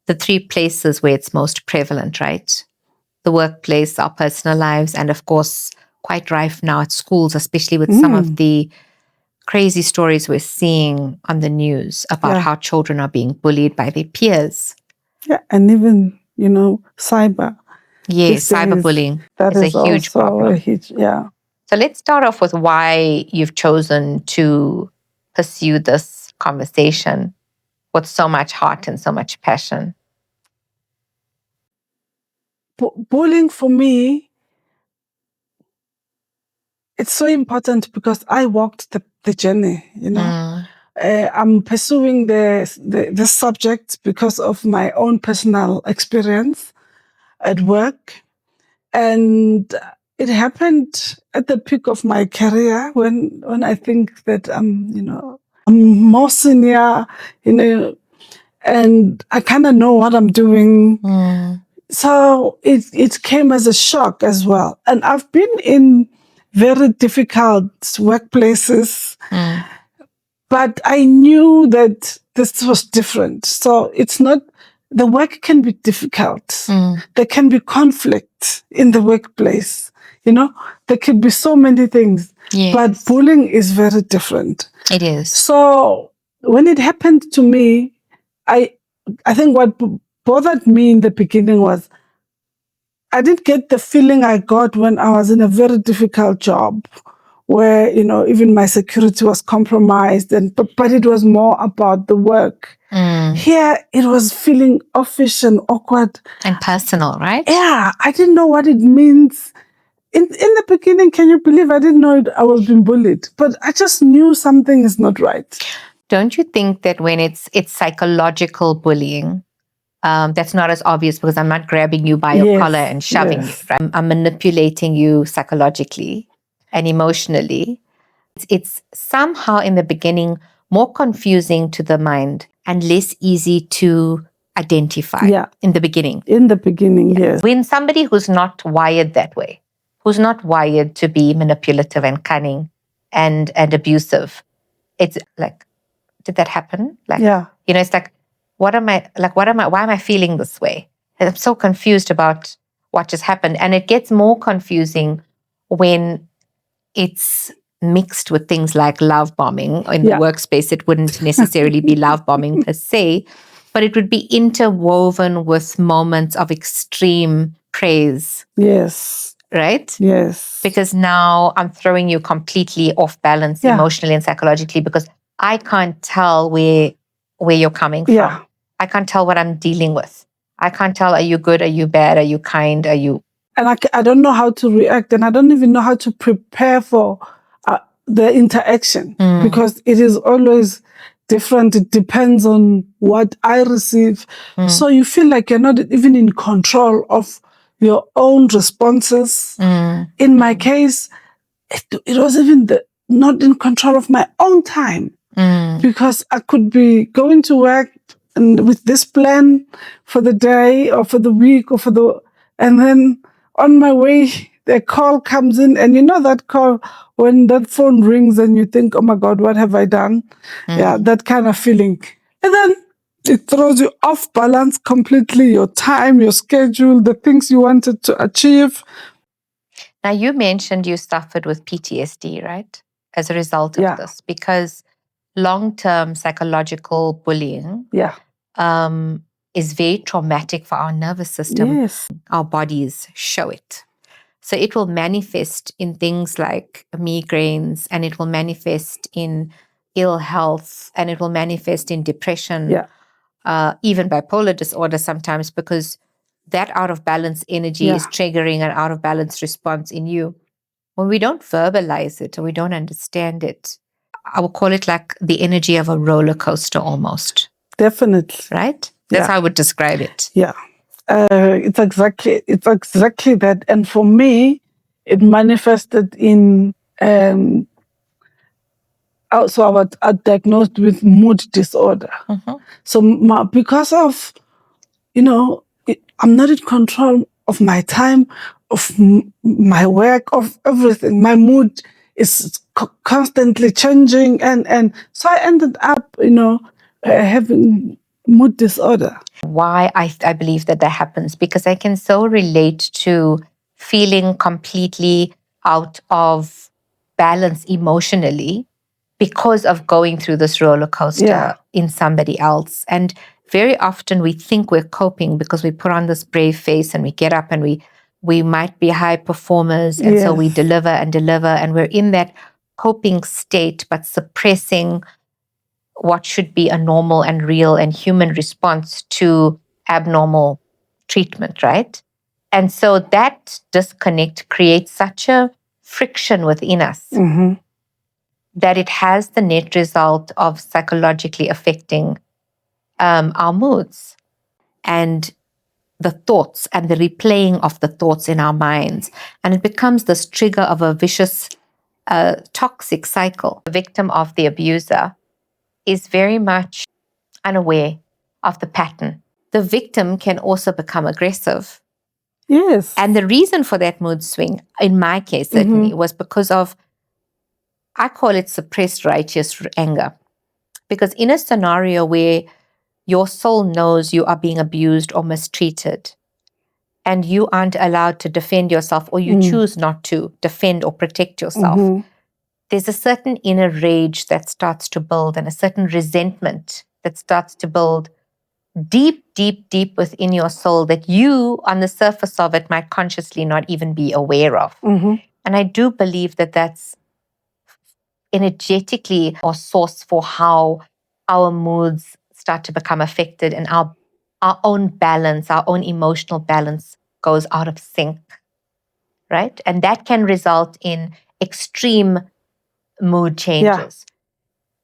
the three places where it's most prevalent, right? The workplace, our personal lives, and of course, quite rife now at schools, especially with some of the crazy stories we're seeing on the news about how children are being bullied by their peers. Yeah, and even, cyber. Yes, cyberbullying is a huge problem. So let's start off with why you've chosen to pursue this conversation with so much heart and so much passion. Bullying for me, it's so important because I walked the journey, I'm pursuing the subject because of my own personal experience at work. And it happened at the peak of my career when I think that I'm more senior, and I kind of know what I'm doing. So it came as a shock as well. And I've been in very difficult workplaces, but I knew that this was different. So it's not, the work can be difficult. There can be conflict in the workplace. There can be so many things, but bullying is very different. It is. So when it happened to me, I think what bothered me in the beginning was I didn't get the feeling I got when I was in a very difficult job where, even my security was compromised, but it was more about the work. Here, it was feeling offish and awkward. And personal, right? Yeah, I didn't know what it means. In the beginning, can you believe I didn't know I was being bullied? But I just knew something is not right. Don't you think that when it's psychological bullying, that's not as obvious because I'm not grabbing you by your collar and shoving you, right? I'm manipulating you psychologically and emotionally. It's somehow in the beginning more confusing to the mind and less easy to identify in the beginning. In the beginning, yes. When somebody who's not wired that way, who's not wired to be manipulative and cunning and abusive, it's like, did that happen? It's like, why am I feeling this way? And I'm so confused about what just happened. And it gets more confusing when it's mixed with things like love bombing. In the workspace, it wouldn't necessarily be love bombing per se, but it would be interwoven with moments of extreme praise. Yes. Right? Yes. Because now I'm throwing you completely off balance emotionally and psychologically because I can't tell where you're coming from. I can't tell what I'm dealing with. I can't tell, are you good? Are you bad? Are you kind? Are you... And I don't know how to react, and I don't even know how to prepare for the interaction because it is always different. It depends on what I receive. So you feel like you're not even in control of your own responses. In my case, it was even not in control of my own time because I could be going to work and with this plan for the day or for the week and then on my way, the call comes in, and that call, when that phone rings and you think, oh my God, what have I done? Yeah, that kind of feeling. And then it throws you off balance completely, your time, your schedule, the things you wanted to achieve. Now, you mentioned you suffered with PTSD, right? As a result of this, because long-term psychological bullying is very traumatic for our nervous system. Yes. Our bodies show it. So it will manifest in things like migraines, and it will manifest in ill health, and it will manifest in depression, even bipolar disorder sometimes, because that out of balance energy is triggering an out of balance response in you. When we don't verbalize it or we don't understand it, I would call it like the energy of a roller coaster almost. Definitely. Right? That's how I would describe it. Yeah. It's exactly that. And for me, it manifested in, also I was diagnosed with mood disorder. So because of, I'm not in control of my time, of my work, of everything. My mood is constantly changing. And so I ended up, having mood disorder. Why I believe that happens, because I can so relate to feeling completely out of balance emotionally because of going through this roller coaster in somebody else. And very often we think we're coping because we put on this brave face and we get up and we might be high performers. And so we deliver, and we're in that coping state, but suppressing what should be a normal and real and human response to abnormal treatment, right? And so that disconnect creates such a friction within us that it has the net result of psychologically affecting our moods and the thoughts and the replaying of the thoughts in our minds. And it becomes this trigger of a vicious, toxic cycle. The victim of the abuser is very much unaware of the pattern. The victim can also become aggressive. Yes. And the reason for that mood swing, in my case certainly, was because of, I call it suppressed righteous anger. Because in a scenario where your soul knows you are being abused or mistreated, and you aren't allowed to defend yourself, or you choose not to defend or protect yourself, there's a certain inner rage that starts to build and a certain resentment that starts to build deep, deep, deep within your soul that you, on the surface of it, might consciously not even be aware of. And I do believe that that's energetically a source for how our moods start to become affected and our own balance, our own emotional balance goes out of sync, right? And that can result in extreme mood changes,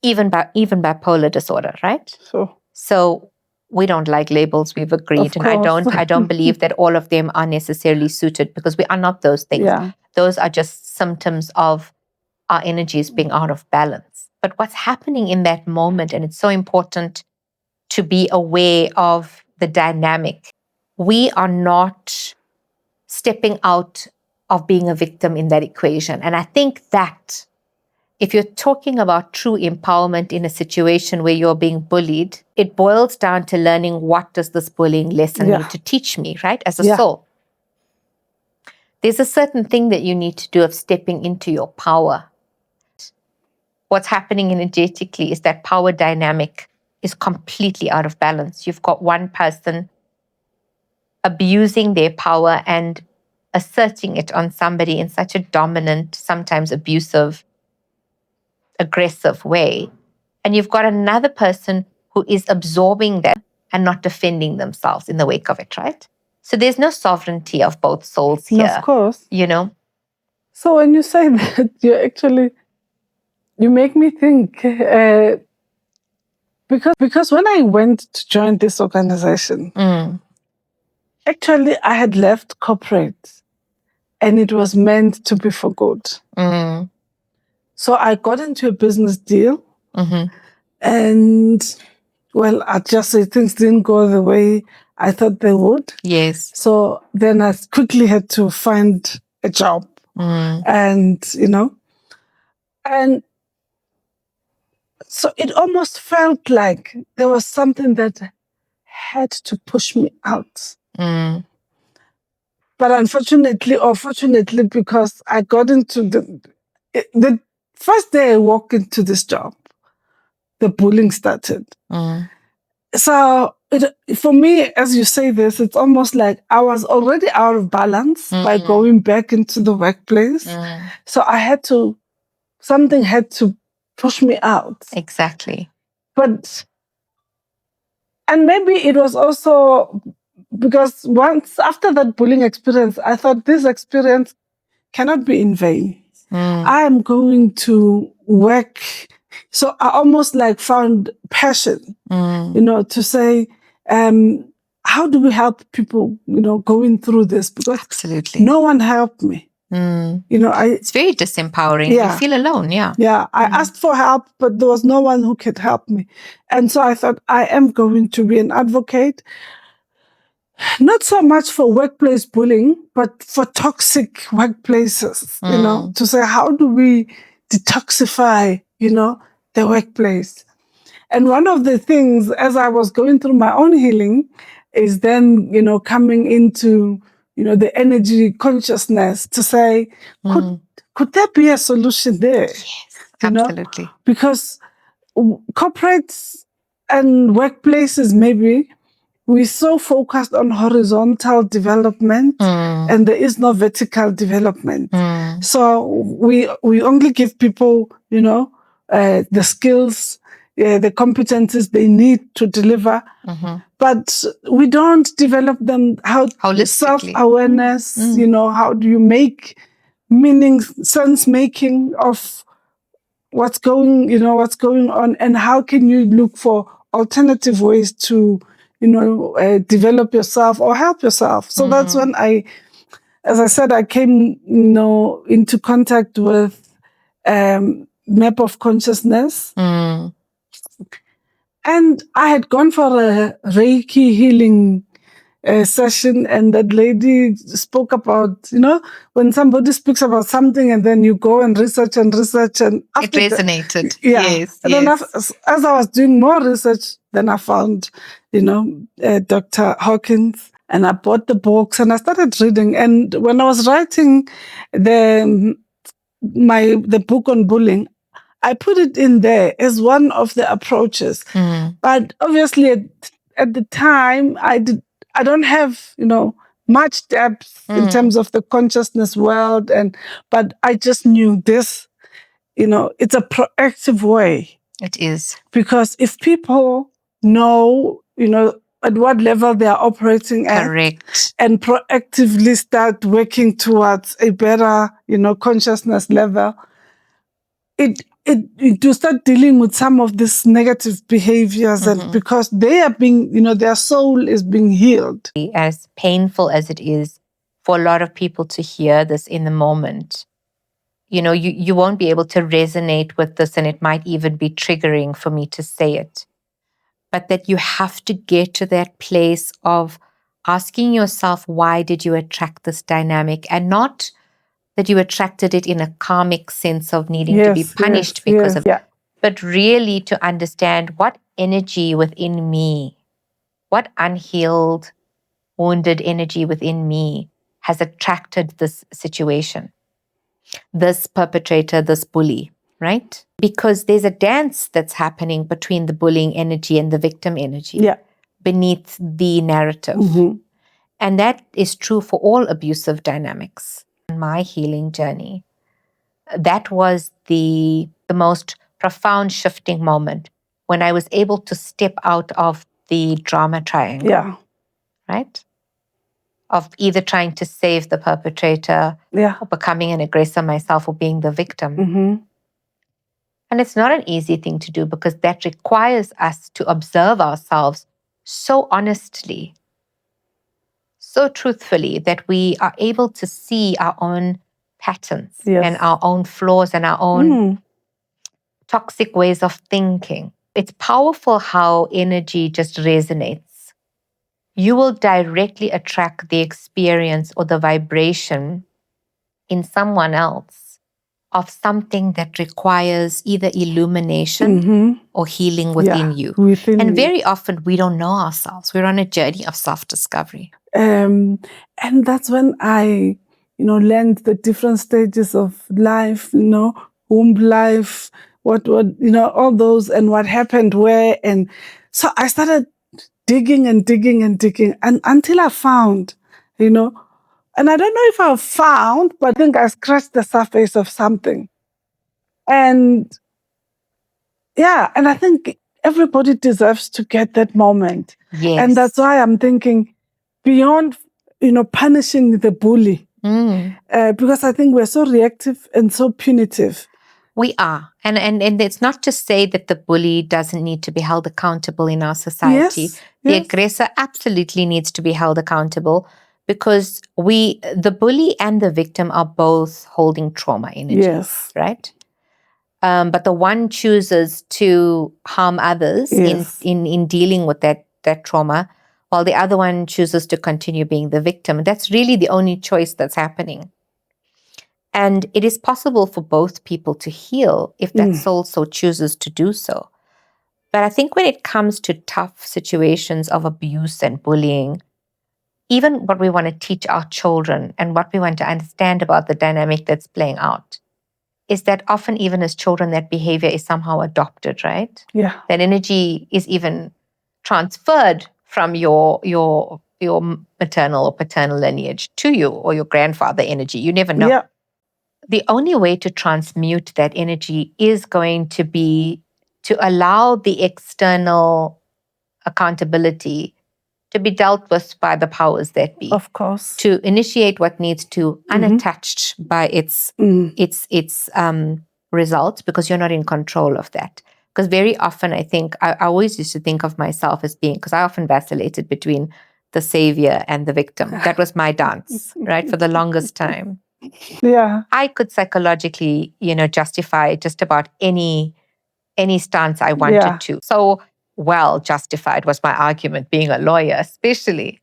even bipolar disorder, right? So we don't like labels, we've agreed. And I don't believe that all of them are necessarily suited, because we are not those things. Those are just symptoms of our energies being out of balance. But what's happening in that moment, and it's so important to be aware of the dynamic. We are not stepping out of being a victim in that equation. And I think that if you're talking about true empowerment in a situation where you're being bullied, it boils down to learning, what does this bullying lesson need to teach me, right? As a soul. There's a certain thing that you need to do of stepping into your power. What's happening energetically is that power dynamic is completely out of balance. You've got one person abusing their power and asserting it on somebody in such a dominant, sometimes abusive, aggressive way. And you've got another person who is absorbing that and not defending themselves in the wake of it, right? So there's no sovereignty of both souls here. Of course. You know? So when you say that, you make me think, because when I went to join this organization, actually I had left corporate and it was meant to be for good. So I got into a business deal and, well, I just say things didn't go the way I thought they would. Yes. So then I quickly had to find a job and, and so it almost felt like there was something that had to push me out. But unfortunately, or fortunately, because I got into the first day I walked into this job, the bullying started. So for me, as you say this, it's almost like I was already out of balance by going back into the workplace. So something had to push me out. Exactly. And maybe it was also because once after that bullying experience, I thought this experience cannot be in vain. I am going to work. So I almost like found passion, to say, how do we help people, going through this? Because absolutely no one helped me. It's very disempowering. You feel alone. I asked for help, but there was no one who could help me. And so I thought, I am going to be an advocate, not so much for workplace bullying, but for toxic workplaces, to say, how do we detoxify, the workplace? And one of the things, as I was going through my own healing, is then, coming into, the energy consciousness to say, could there be a solution there? Yes, absolutely. Because corporates and workplaces, maybe, we're so focused on horizontal development and there is no vertical development. So we only give people, the skills, the competencies they need to deliver. But we don't develop them self-awareness, how do you make sense making of what's going on, and how can you look for alternative ways to, develop yourself or help yourself. So that's when as I said, I came, into contact with map of consciousness. And I had gone for a Reiki healing session, and that lady spoke about, when somebody speaks about something and then you go and research and after it resonated. Yes. And then as I was doing more research, then I found, Dr. Hawkins, and I bought the books and I started reading. And when I was writing the book on bullying, I put it in there as one of the approaches. But obviously at the time, I don't have, much depth in terms of the consciousness world. But I just knew this, it's a proactive way. It is. Because if people know, at what level they are operating at. Correct. And proactively start working towards a better, consciousness level, to start dealing with some of these negative behaviors, and because they are being, their soul is being healed. As painful as it is for a lot of people to hear this in the moment, you won't be able to resonate with this, and it might even be triggering for me to say it. But that you have to get to that place of asking yourself, why did you attract this dynamic? And not that you attracted it in a karmic sense of needing to be punished because of it, but really to understand what energy within me, what unhealed, wounded energy within me has attracted this situation, this perpetrator, this bully, right? Because there's a dance that's happening between the bullying energy and the victim energy beneath the narrative. And that is true for all abusive dynamics. In my healing journey, that was the most profound shifting moment when I was able to step out of the drama triangle, right? Of either trying to save the perpetrator or becoming an aggressor myself or being the victim. And it's not an easy thing to do, because that requires us to observe ourselves so honestly, so truthfully, that we are able to see our own patterns and our own flaws and our own toxic ways of thinking. It's powerful how energy just resonates. You will directly attract the experience or the vibration in someone else of something that requires either illumination or healing within you. And very often we don't know ourselves. We're on a journey of self-discovery. And that's when I, learned the different stages of life, womb life, what, all those, and what happened where. And so I started digging and until I found, and I don't know if I found, but I think I scratched the surface of something. And and I think everybody deserves to get that moment. And that's why I'm thinking beyond, punishing the bully, because I think we're so reactive and so punitive. We are. And it's not to say that the bully doesn't need to be held accountable in our society. The aggressor absolutely needs to be held accountable, because the bully and the victim are both holding trauma energy, right? But the one chooses to harm others in dealing with that trauma, while the other one chooses to continue being the victim. That's really the only choice that's happening. And it is possible for both people to heal if that soul so chooses to do so. But I think when it comes to tough situations of abuse and bullying, even what we want to teach our children and what we want to understand about the dynamic that's playing out is that often, even as children, that behavior is somehow adopted, right? Yeah. That energy is even transferred from your maternal or paternal lineage to you, or your grandfather energy. You never know. Yeah. The only way to transmute that energy is going to be to allow the external accountability to be dealt with by the powers that be. Of course. To initiate what needs to, unattached by its results, because you're not in control of that. Because very often, I think, I always used to think of myself as being, because I often vacillated between the savior and the victim. That was my dance, right? For the longest time. Yeah. I could psychologically, justify just about any stance I wanted to. So well justified was my argument, being a lawyer especially,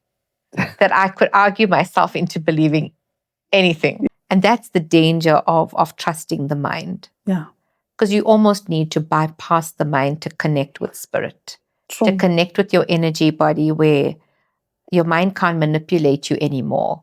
that I could argue myself into believing anything. And that's the danger of trusting the mind. Yeah. Because you almost need to bypass the mind to connect with spirit. True. To connect with your energy body, where your mind can't manipulate you anymore.